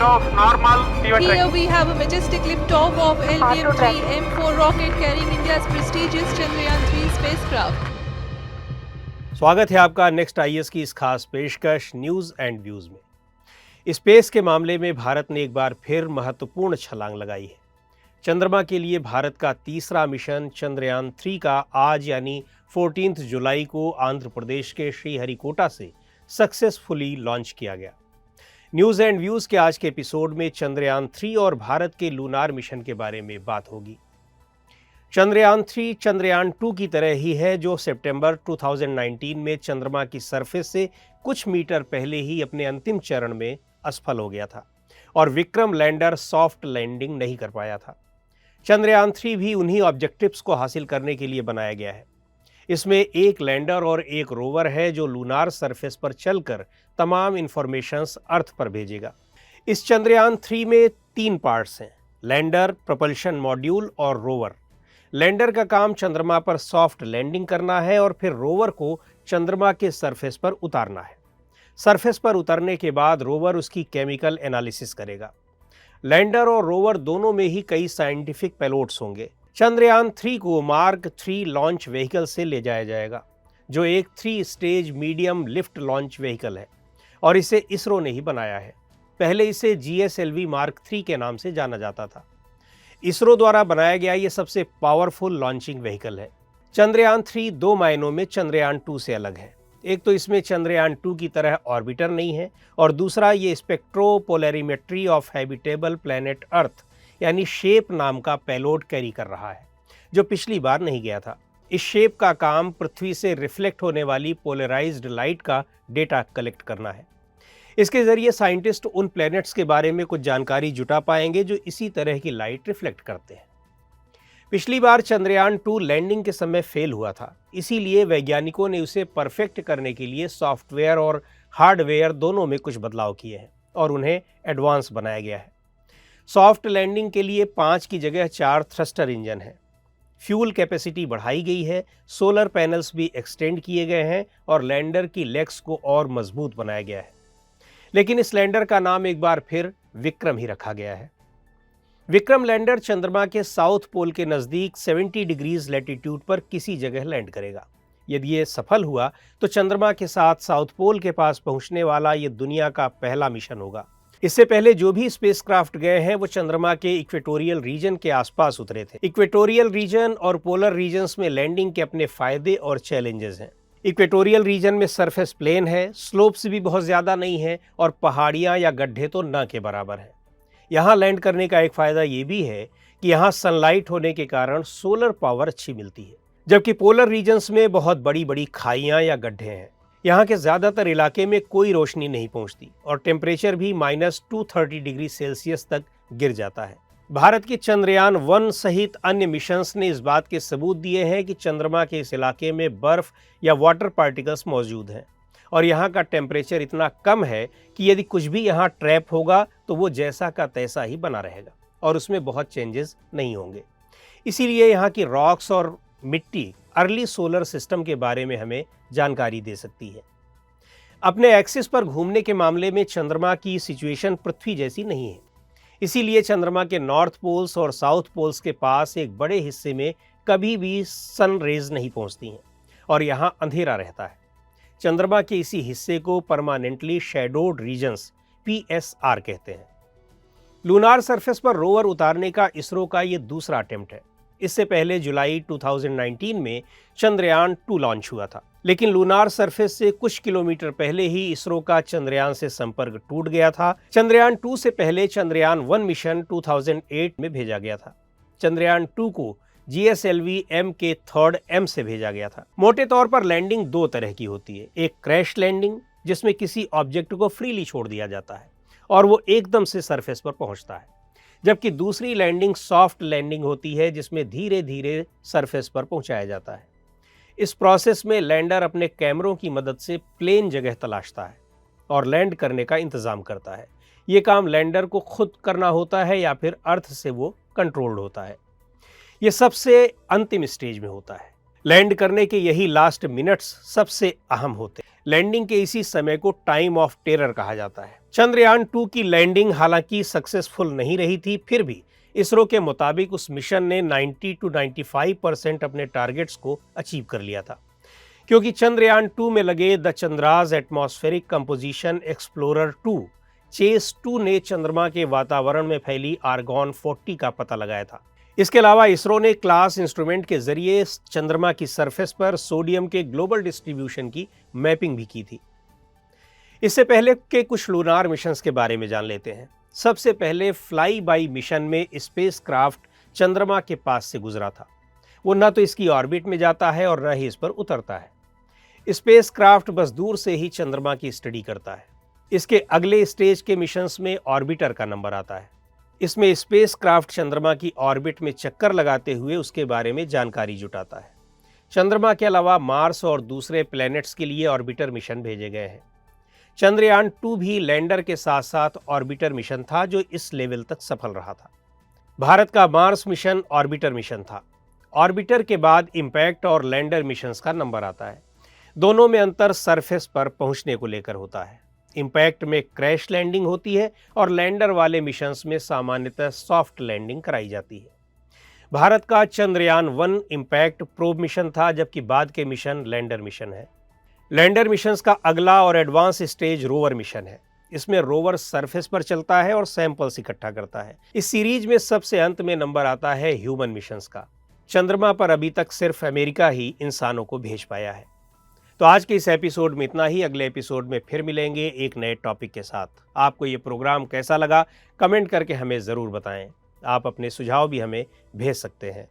Liftoff normal. Here we have a majestic liftoff of LVM-3 M4 rocket carrying India's prestigious Chandrayaan-3 spacecraft. स्वागत है आपका next IAS की इस खास पेशकश न्यूज़ एंड व्यूज़ में। स्पेस के मामले में भारत ने एक बार फिर महत्वपूर्ण छलांग लगाई है। चंद्रमा के लिए भारत का तीसरा मिशन चंद्रयान-3 का आज यानी 14 जुलाई को आंध्र प्रदेश के श्रीहरिकोटा से सक्सेसफुली लॉन्च किया गया। न्यूज़ एंड व्यूज़ के आज के एपिसोड में चंद्रयान-3 और भारत के लूनार मिशन के बारे में बात होगी। चंद्रयान-3 चंद्रयान-2 की तरह ही है, जो सितंबर 2019 में चंद्रमा की सरफेस से कुछ मीटर पहले ही अपने अंतिम चरण में असफल हो गया था और विक्रम लैंडर सॉफ्ट लैंडिंग नहीं कर पाया था। चंद्रयान-3 भी उन्हीं ऑब्जेक्टिव्स को हासिल करने के लिए बनाया गया है। इसमें एक लैंडर और एक रोवर है जो लूनार सरफेस पर चलकर तमाम इंफॉर्मेशंस अर्थ पर भेजेगा। इस चंद्रयान-3 में 3 पार्ट्स हैं: लैंडर, propulsion मॉड्यूल और रोवर। लैंडर का काम चंद्रमा पर सॉफ्ट लैंडिंग करना है और फिर रोवर को चंद्रमा के सरफेस पर उतारना है। सरफेस पर उतरने के बाद रोवर उसकी केमिकल एनालिसिस करेगा। लैंडर और रोवर दोनों में ही कई साइंटिफिक पेलोड्स होंगे। चंद्रयान-3 को मार्क 3 लॉन्च व्हीकल से ले जाया जाएगा, जो एक 3 stage medium lift launch vehicle है और इसे इसरो ने ही बनाया है। पहले इसे GSLV मार्क 3 के नाम से जाना जाता था। इसरो द्वारा बनाया गया ये सबसे पावरफुल लॉन्चिंग व्हीकल है। चंद्रयान-3 दो मायनों में चंद्रयान-2 से अलग है। एक तो इसमें चंद्रयान-2 की तरह ऑर्बिटर नहीं है और दूसरा ये स्पेक्ट्रोपोलैरिमेट्री ऑफ हैबिटेबल प्लैनेट अर्थ यानी शेप नाम का पेलोड कैरी कर रहा है, जो पिछली बार नहीं गया था। इस शेप का काम पृथ्वी से रिफ्लेक्ट होने वाली पोलराइज्ड लाइट का डेटा कलेक्ट करना है। इसके जरिए साइंटिस्ट उन प्लैनेट्स के बारे में कुछ जानकारी जुटा पाएंगे जो इसी तरह की लाइट रिफ्लेक्ट करते हैं। पिछली बार चंद्रयान-2 लैंडिंग के समय फेल हुआ था, इसीलिए वैज्ञानिकों ने उसे परफेक्ट करने के लिए सॉफ्टवेयर और हार्डवेयर दोनों में कुछ बदलाव किए हैं और उन्हें एडवांस बनाया गया है। सॉफ्ट लैंडिंग के लिए 5 की जगह 4 थ्रस्टर इंजन है। फ्यूल कैपेसिटी बढ़ाई गई है, सोलर पैनल्स भी एक्सटेंड किए गए हैं और लैंडर की लेग्स को और मजबूत बनाया गया है। लेकिन इस लैंडर का नाम एक बार फिर विक्रम ही रखा गया है। विक्रम लैंडर चंद्रमा के साउथ पोल के नज़दीक 70 डिग्रीज लैटिट्यूड पर किसी जगह लैंड करेगा। यदि ये सफल हुआ तो चंद्रमा के साथ साउथ पोल के पास पहुंचने वाला ये दुनिया का पहला मिशन होगा। इससे पहले जो भी स्पेसक्राफ्ट गए हैं वो चंद्रमा के इक्वेटोरियल रीजन के आसपास उतरे थे। इक्वेटोरियल रीजन और पोलर रीजन्स में लैंडिंग के अपने फायदे और चैलेंजेस हैं। इक्वेटोरियल रीजन में सरफेस प्लेन है, स्लोप्स भी बहुत ज़्यादा नहीं है और पहाड़ियाँ या गड्ढे तो न के बराबर हैं। यहाँ लैंड करने का एक फ़ायदा ये भी है कि यहाँ सनलाइट होने के कारण सोलर पावर अच्छी मिलती है, जबकि पोलर रीजन्स में बहुत बड़ी बड़ी खाइयाँ या गड्ढे हैं। यहाँ के ज़्यादातर इलाके में कोई रोशनी नहीं पहुँचती और टेम्परेचर भी -230 डिग्री सेल्सियस तक गिर जाता है। भारत के चंद्रयान-1 सहित अन्य मिशंस ने इस बात के सबूत दिए हैं कि चंद्रमा के इस इलाके में बर्फ़ या वाटर पार्टिकल्स मौजूद हैं और यहाँ का टेम्परेचर इतना कम है कि यदि कुछ भी यहाँ ट्रैप होगा तो वो जैसा का तैसा ही बना रहेगा और उसमें बहुत चेंजेस नहीं होंगे। इसीलिए यहाँ की रॉक्स और मिट्टी अर्ली सोलर सिस्टम के बारे में हमें जानकारी दे सकती है। अपने एक्सिस पर घूमने के मामले में चंद्रमा की सिचुएशन पृथ्वी जैसी नहीं है, इसीलिए चंद्रमा के नॉर्थ पोल्स और साउथ पोल्स के पास एक बड़े हिस्से में कभी भी सन रेज नहीं पहुंचती हैं और यहाँ अंधेरा रहता है। चंद्रमा के इसी हिस्से को परमानेंटली शैडोड रीजन्स PSR कहते हैं। लूनार सरफेस पर रोवर उतारने का इसरो का ये दूसरा अटेम्प्ट है। इससे पहले जुलाई 2019 में चंद्रयान-2 लॉन्च हुआ था, लेकिन लूनार सरफेस से कुछ किलोमीटर पहले ही इसरो का चंद्रयान से संपर्क टूट गया था। चंद्रयान-2 से पहले चंद्रयान-1 मिशन 2008 में भेजा गया था। चंद्रयान-2 को GSLV M के 3rd M से भेजा गया था। मोटे तौर पर लैंडिंग 2 तरह की होती है। एक क्रैश लैंडिंग, जिसमें किसी ऑब्जेक्ट को फ्रीली छोड़ दिया जाता है और वो एकदम से सरफेस पर पहुंचता है, जबकि दूसरी लैंडिंग सॉफ्ट लैंडिंग होती है, जिसमें धीरे धीरे सरफेस पर पहुंचाया जाता है। इस प्रोसेस में लैंडर अपने कैमरों की मदद से प्लेन जगह तलाशता है और लैंड करने का इंतज़ाम करता है। ये काम लैंडर को खुद करना होता है या फिर अर्थ से वो कंट्रोल्ड होता है। ये सबसे अंतिम स्टेज में होता है। लैंड करने के यही लास्ट मिनट्स सबसे अहम होते हैं। लैंडिंग के इसी समय को टाइम ऑफ टेरर कहा जाता है। चंद्रयान 2 की लैंडिंग हालांकि सक्सेसफुल नहीं रही थी, फिर भी इसरो के मुताबिक उस मिशन ने 90 to 95% अपने टारगेट्स को अचीव कर लिया था, क्योंकि चंद्रयान 2 में लगे the Chandra's atmospheric composition explorer 2 CHACE 2 ने चंद्रमा के वातावरण में फैली आर्गॉन 40 का पता लगाया था। इसके अलावा इसरो ने क्लास इंस्ट्रूमेंट के जरिए चंद्रमा की सरफेस पर सोडियम के ग्लोबल डिस्ट्रीब्यूशन की मैपिंग भी की थी। इससे पहले के कुछ लूनार मिशंस के बारे में जान लेते हैं। सबसे पहले फ्लाई बाई मिशन में स्पेस क्राफ्ट चंद्रमा के पास से गुजरा था। वो न तो इसकी ऑर्बिट में जाता है और न ही इस पर उतरता है। स्पेस क्राफ्ट बस दूर से ही चंद्रमा की स्टडी करता है। इसके अगले स्टेज के मिशंस में ऑर्बिटर का नंबर आता है। इसमें स्पेस क्राफ्ट चंद्रमा की ऑर्बिट में चक्कर लगाते हुए उसके बारे में जानकारी जुटाता है। चंद्रमा के अलावा मार्स और दूसरे प्लैनेट्स के लिए ऑर्बिटर मिशन भेजे गए हैं। चंद्रयान 2 भी लैंडर के साथ साथ ऑर्बिटर मिशन था, जो इस लेवल तक सफल रहा था। भारत का मार्स मिशन ऑर्बिटर मिशन था। ऑर्बिटर के बाद इंपैक्ट और लैंडर मिशंस का नंबर आता है। दोनों में अंतर सरफेस पर पहुंचने को लेकर होता है। इंपैक्ट में क्रैश लैंडिंग होती है और लैंडर वाले मिशंस में सामान्यतः सॉफ्ट लैंडिंग कराई जाती है। भारत का चंद्रयान 1 इंपैक्ट प्रोब मिशन था, जबकि बाद के मिशन लैंडर मिशन है। लैंडर मिशंस का अगला और एडवांस स्टेज रोवर मिशन है। इसमें रोवर सरफेस पर चलता है और सैंपल्स इकट्ठा करता है। इस सीरीज में सबसे अंत में नंबर आता है ह्यूमन मिशंस का। चंद्रमा पर अभी तक सिर्फ अमेरिका ही इंसानों को भेज पाया है। तो आज के इस एपिसोड में इतना ही। अगले एपिसोड में फिर मिलेंगे एक नए टॉपिक के साथ। आपको ये प्रोग्राम कैसा लगा कमेंट करके हमें ज़रूर बताएं। आप अपने सुझाव भी हमें भेज सकते हैं।